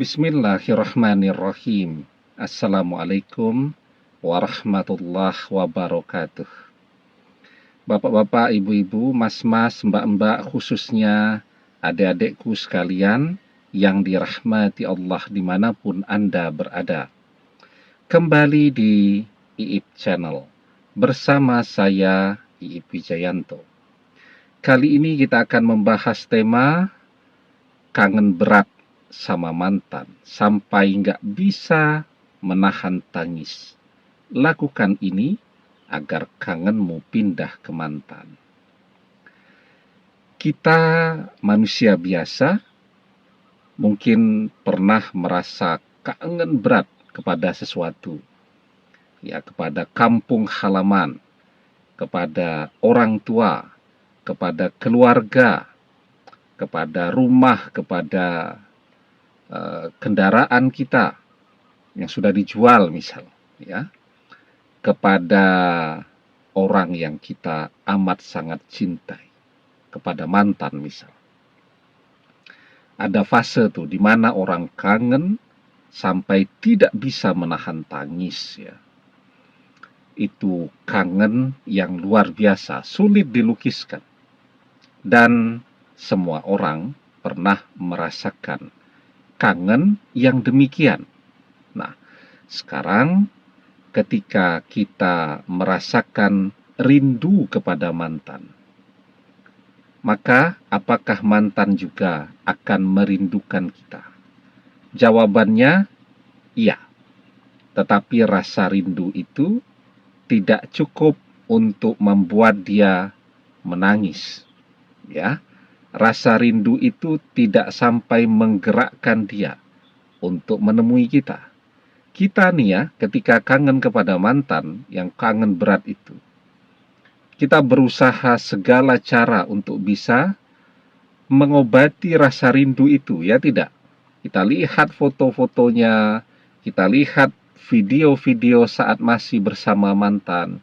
Bismillahirrahmanirrahim. Assalamualaikum warahmatullahi wabarakatuh. Bapak-bapak, ibu-ibu, mas-mas, mbak-mbak, khususnya adik-adikku sekalian yang dirahmati Allah dimanapun Anda berada. Kembali di IIP Channel bersama saya IIP Wijayanto. Kali ini kita akan membahas tema kangen berat sama mantan sampai nggak bisa menahan tangis. Lakukan ini agar kangenmu pindah ke mantan. Kita manusia biasa mungkin pernah merasa kangen berat kepada sesuatu, ya, kepada kampung halaman, kepada orang tua, kepada keluarga, kepada rumah, kepada kendaraan kita yang sudah dijual misal, ya, kepada orang yang kita amat sangat cintai, kepada mantan misal. Ada fase tuh di mana orang kangen sampai tidak bisa menahan tangis, ya. Itu kangen yang luar biasa, sulit dilukiskan. Dan semua orang pernah merasakan kangen yang demikian. Nah, sekarang ketika kita merasakan rindu kepada mantan, maka apakah mantan juga akan merindukan kita? Jawabannya iya. Tetapi rasa rindu itu tidak cukup untuk membuat dia menangis, ya. Rasa rindu itu tidak sampai menggerakkan dia untuk menemui kita. Kita nih ya, ketika kangen kepada mantan yang kangen berat itu, kita berusaha segala cara untuk bisa mengobati rasa rindu itu, ya tidak? Kita lihat foto-fotonya, kita lihat video-video saat masih bersama mantan,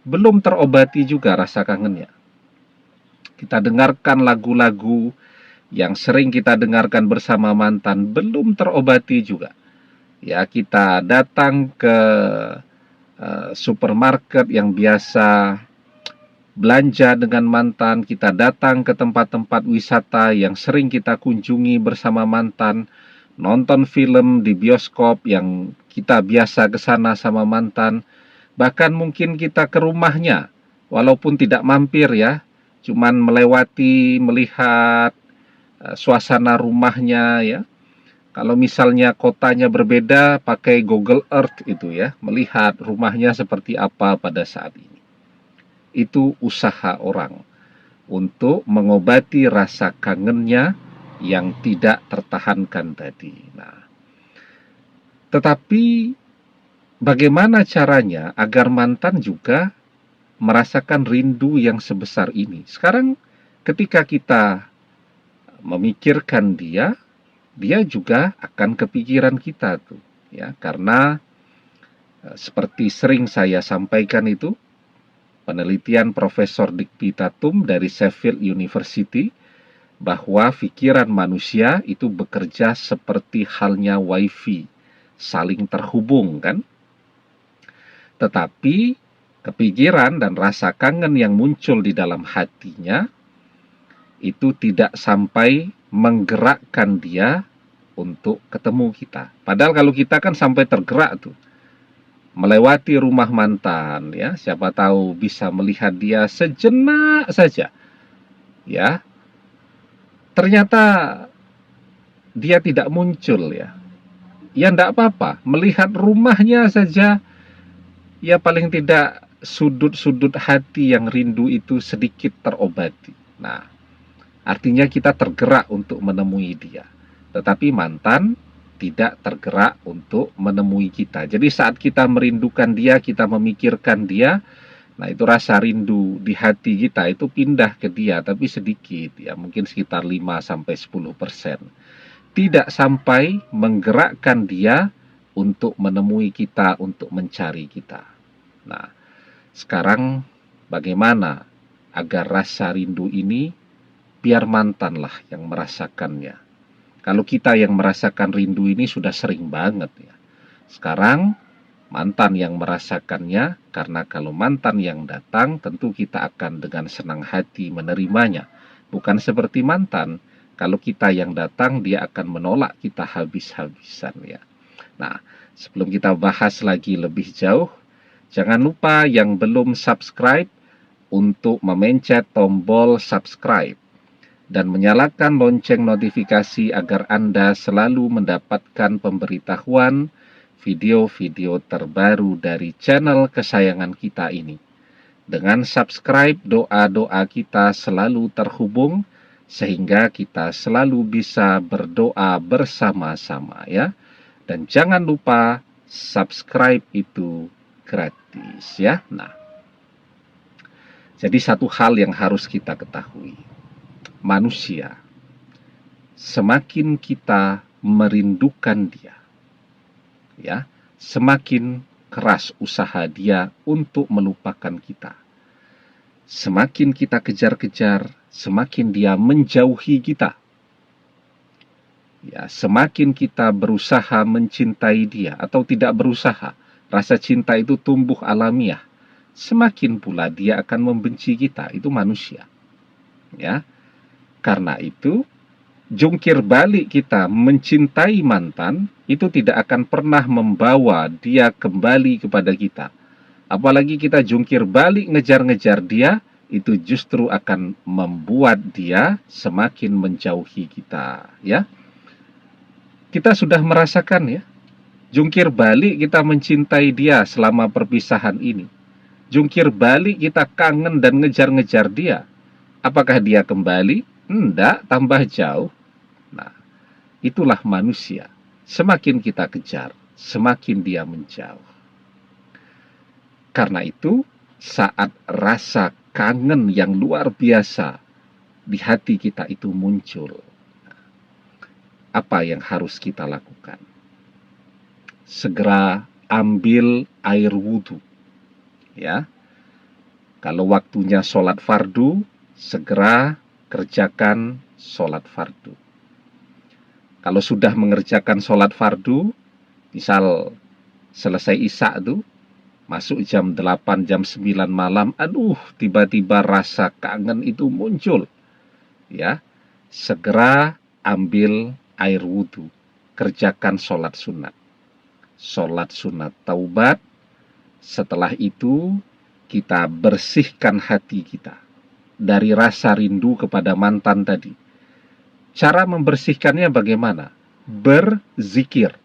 belum terobati juga rasa kangennya. Kita dengarkan lagu-lagu yang sering kita dengarkan bersama mantan, belum terobati juga. Ya, kita datang ke supermarket yang biasa belanja dengan mantan, kita datang ke tempat-tempat wisata yang sering kita kunjungi bersama mantan, nonton film di bioskop yang kita biasa ke sana sama mantan, bahkan mungkin kita ke rumahnya, walaupun tidak mampir ya, cuman melewati, melihat suasana rumahnya, ya. Kalau misalnya kotanya berbeda, pakai Google Earth itu ya, melihat rumahnya seperti apa pada saat ini. Itu usaha orang untuk mengobati rasa kangennya yang tidak tertahankan tadi. Nah, tetapi bagaimana caranya agar mantan juga merasakan rindu yang sebesar ini? Sekarang ketika kita memikirkan dia juga akan kepikiran kita tuh, ya, karena seperti sering saya sampaikan itu, penelitian Profesor Dikti Tatum dari Sheffield University, bahwa pikiran manusia itu bekerja seperti halnya wifi, saling terhubung kan? Tetapi kepikiran dan rasa kangen yang muncul di dalam hatinya itu tidak sampai menggerakkan dia untuk ketemu kita. Padahal kalau kita kan sampai tergerak tuh, melewati rumah mantan, ya, siapa tahu bisa melihat dia sejenak saja, ya. Ternyata dia tidak muncul, ya. Ya enggak apa-apa, melihat rumahnya saja, ya paling tidak sudut-sudut hati yang rindu itu sedikit terobati. Nah, artinya kita tergerak untuk menemui dia. Tetapi mantan tidak tergerak untuk menemui kita. Jadi saat kita merindukan dia, kita memikirkan dia, nah itu rasa rindu di hati kita itu pindah ke dia, tapi sedikit, ya, mungkin sekitar 5-10%. Tidak sampai menggerakkan dia untuk menemui kita, untuk mencari kita. Nah, sekarang bagaimana agar rasa rindu ini biar mantanlah yang merasakannya. Kalau kita yang merasakan rindu ini sudah sering banget ya. Sekarang mantan yang merasakannya, karena kalau mantan yang datang tentu kita akan dengan senang hati menerimanya. Bukan seperti mantan, kalau kita yang datang dia akan menolak kita habis-habisan ya. Nah, sebelum kita bahas lagi lebih jauh, jangan lupa yang belum subscribe untuk memencet tombol subscribe dan menyalakan lonceng notifikasi agar Anda selalu mendapatkan pemberitahuan video-video terbaru dari channel kesayangan kita ini. Dengan subscribe, doa-doa kita selalu terhubung sehingga kita selalu bisa berdoa bersama-sama ya. Dan jangan lupa subscribe itu gratis ya. Nah, jadi satu hal yang harus kita ketahui. Manusia, semakin kita merindukan dia, ya, semakin keras usaha dia untuk melupakan kita. Semakin kita kejar-kejar, semakin dia menjauhi kita. Ya, semakin kita berusaha mencintai dia atau tidak berusaha, rasa cinta itu tumbuh alamiah. Semakin pula dia akan membenci kita, itu manusia. Ya. Karena itu, jungkir balik kita mencintai mantan, itu tidak akan pernah membawa dia kembali kepada kita. Apalagi kita jungkir balik ngejar-ngejar dia, itu justru akan membuat dia semakin menjauhi kita. Ya, kita sudah merasakan ya, jungkir balik kita mencintai dia selama perpisahan ini. Jungkir balik kita kangen dan ngejar-ngejar dia. Apakah dia kembali? Enggak, tambah jauh. Nah, itulah manusia. Semakin kita kejar, semakin dia menjauh. Karena itu, saat rasa kangen yang luar biasa di hati kita itu muncul, apa yang harus kita lakukan? Segera ambil air wudhu. Ya, kalau waktunya sholat fardu, segera kerjakan sholat fardu. Kalau sudah mengerjakan sholat fardu, misal selesai isya tuh, masuk jam 8, jam 9 malam, aduh, tiba-tiba rasa kangen itu muncul. Ya, segera ambil air wudhu, kerjakan sholat sunat. Sholat sunat taubat, setelah itu kita bersihkan hati kita dari rasa rindu kepada mantan tadi. Cara membersihkannya bagaimana? Berzikir.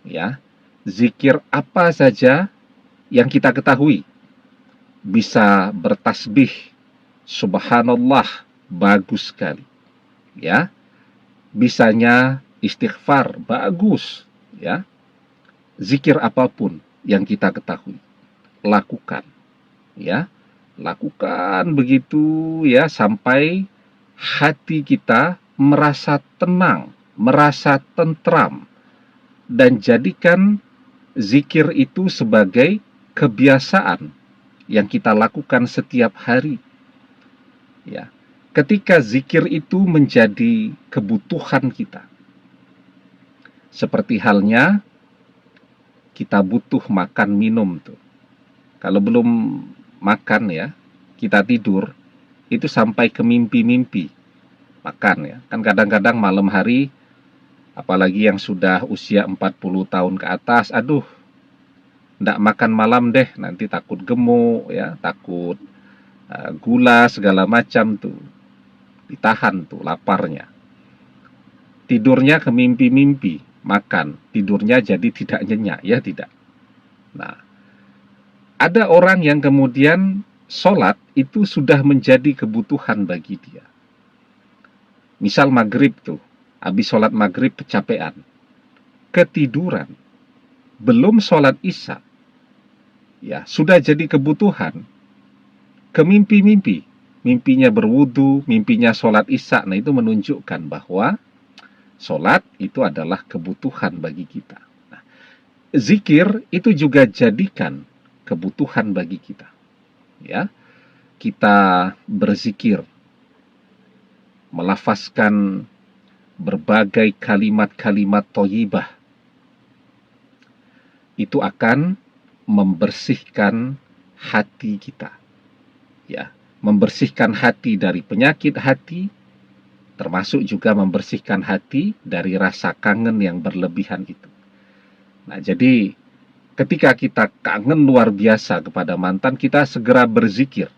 Ya, zikir apa saja yang kita ketahui. Bisa bertasbih, subhanallah, bagus sekali. Ya, bisanya istighfar, bagus. Ya, zikir apapun yang kita ketahui, lakukan. Ya, lakukan begitu ya sampai hati kita merasa tenang, merasa tentram, dan jadikan zikir itu sebagai kebiasaan yang kita lakukan setiap hari. Ya, ketika zikir itu menjadi kebutuhan kita, seperti halnya kita butuh makan minum tuh. Kalau belum makan ya, kita tidur, itu sampai ke mimpi-mimpi makan ya. Kan kadang-kadang malam hari, apalagi yang sudah usia 40 tahun ke atas, aduh, ndak makan malam deh, nanti takut gemuk ya, takut gula segala macam tuh. Ditahan tuh laparnya. Tidurnya ke mimpi-mimpi, makan, tidurnya jadi tidak nyenyak, ya tidak. Nah, ada orang yang kemudian sholat itu sudah menjadi kebutuhan bagi dia. Misal maghrib tuh, habis sholat maghrib kecapean, ketiduran, belum sholat isya, ya sudah jadi kebutuhan, ke mimpi-mimpi, mimpinya berwudu, mimpinya sholat isya. Nah, itu menunjukkan bahwa sholat itu adalah kebutuhan bagi kita. Nah, zikir itu juga jadikan kebutuhan bagi kita. Ya, kita berzikir, melafazkan berbagai kalimat-kalimat thayyibah, itu akan membersihkan hati kita, ya, membersihkan hati dari penyakit hati, termasuk juga membersihkan hati dari rasa kangen yang berlebihan itu. Nah, jadi ketika kita kangen luar biasa kepada mantan, kita segera berzikir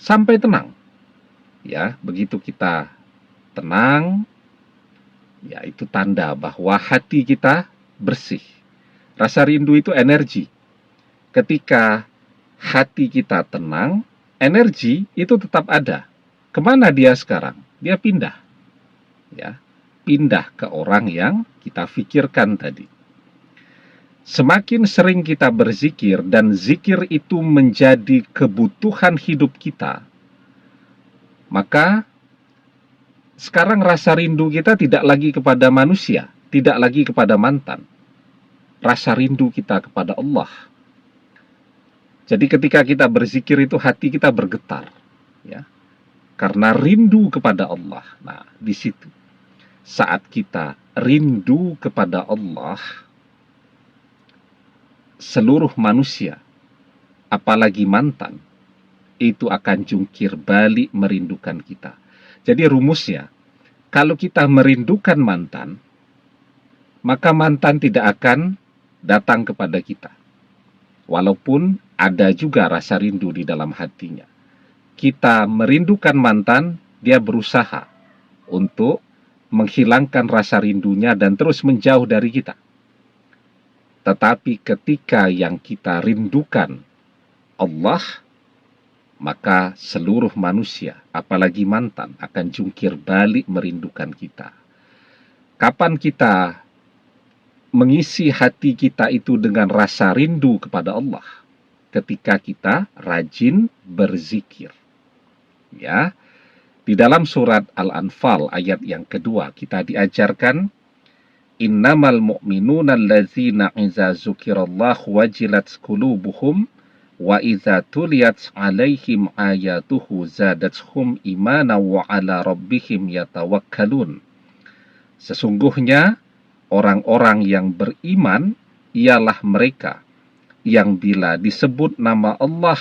sampai tenang. Ya, begitu kita tenang, ya itu tanda bahwa hati kita bersih. Rasa rindu itu energi. Ketika hati kita tenang, energi itu tetap ada. Kemana dia sekarang? Dia pindah. Ya, pindah ke orang yang kita pikirkan tadi. Semakin sering kita berzikir dan zikir itu menjadi kebutuhan hidup kita, maka sekarang rasa rindu kita tidak lagi kepada manusia, tidak lagi kepada mantan. Rasa rindu kita kepada Allah. Jadi ketika kita berzikir itu hati kita bergetar, ya, karena rindu kepada Allah. Nah, di situ saat kita rindu kepada Allah, seluruh manusia, apalagi mantan, itu akan jungkir balik merindukan kita. Jadi rumusnya, kalau kita merindukan mantan, maka mantan tidak akan datang kepada kita. Walaupun ada juga rasa rindu di dalam hatinya. Kita merindukan mantan, dia berusaha untuk menghilangkan rasa rindunya dan terus menjauh dari kita. Tetapi ketika yang kita rindukan Allah, maka seluruh manusia, apalagi mantan, akan jungkir balik merindukan kita. Kapan kita mengisi hati kita itu dengan rasa rindu kepada Allah? Ketika kita rajin berzikir. Ya, di dalam surat Al-Anfal ayat yang kedua kita diajarkan, innamal mu'minuna allazina iza zukirallahu wajilat qulubuhum wa iza tuliyat alaihim ayatuhu zadatuhum imana wa ala rabbihim yatawakkalun. Sesungguhnya orang-orang yang beriman ialah mereka yang bila disebut nama Allah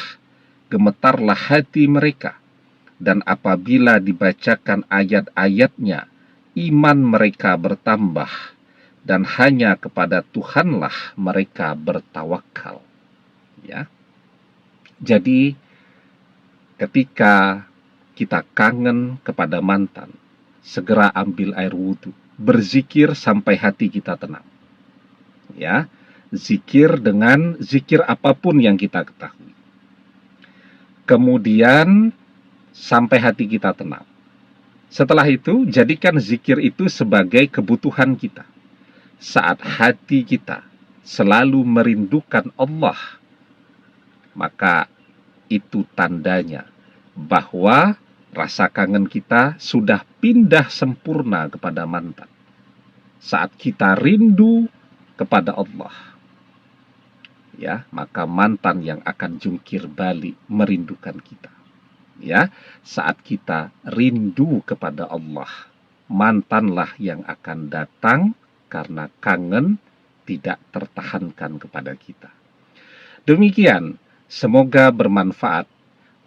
gemetarlah hati mereka, dan apabila dibacakan ayat-ayatnya iman mereka bertambah, dan hanya kepada Tuhanlah mereka bertawakal. Ya. Jadi ketika kita kangen kepada mantan, segera ambil air wudhu, berzikir sampai hati kita tenang. Ya, zikir dengan zikir apapun yang kita ketahui. Kemudian sampai hati kita tenang. Setelah itu, jadikan zikir itu sebagai kebutuhan kita. Saat hati kita selalu merindukan Allah, maka itu tandanya bahwa rasa kangen kita sudah pindah sempurna kepada mantan. Saat kita rindu kepada Allah, ya, maka mantan yang akan jungkir balik merindukan kita. Ya, saat kita rindu kepada Allah, mantanlah yang akan datang karena kangen tidak tertahankan kepada kita. Demikian, semoga bermanfaat.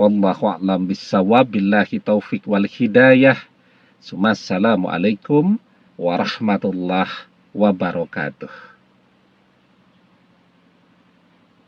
Wallahu a'lam bissawab, billahi taufik wal hidayah. Assalamualaikum warahmatullahi wabarakatuh.